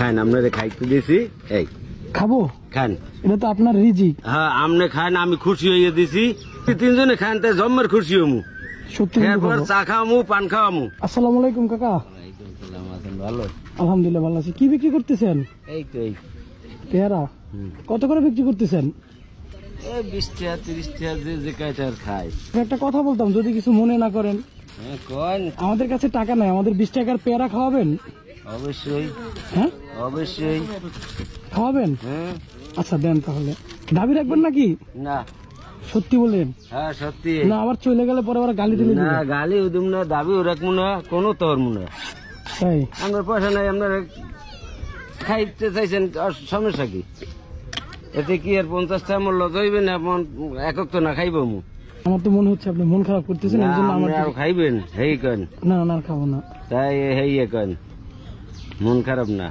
খান আপনারে খাইতে দিছি এই খাবো? খান। এটা তো আপনার রিজিক। হ্যাঁ আপনি খান, আমি খুশি হয়ে দিছি। তিনজনে খান, তাই জম্মের খুশি হমু। সত্যি কিন্তু এরপর খাবো। চা খাওয়ামু, পান খাওয়ামু। আসসালামু আলাইকুম কাকা। ভালো, আলহামদুলিল্লাহ ভালো আছি। কি বিক্রি করতেছেন? এই তো এই পেয়ারা কত করে বিক্রি করতেছেন? 20 টাকা 30 টাকা যে কাইটার খায়। একটা কথা বলতাম, যদি কিছু মনে না করেন। কোন? আমাদের কাছে টাকা নাই, আমাদের 20 টাকার পেয়ারা খাওয়াবেন? অবশ্যই হ্যাঁ অবশ্যই। খাওয়াবেন? হ্যাঁ আচ্ছা দেন তাহলে। দাবি রাখবেন নাকি? না, সত্যি বলেন? হ্যাঁ সত্যি। না আবার চলে গেলে পরে আবার গালি দিলে না গালি উদুম না, দাবিও রাখবো না, কোনো তরমু না। তাই? আপনার পয়সা নাই, আপনার খাইতে চাইছেন, আর সমস্যা কি? এতে কি আর 50 টাকা মূল্য হইবে না? একক তো না খাইব মু। আমার তো মনে হচ্ছে আপনি মন খারাপ করতেছেন, এই জন্য আমার আর খাইবেন হেই কেন? না না খাবো না। তাই হেই কেন? মন খারাপ না।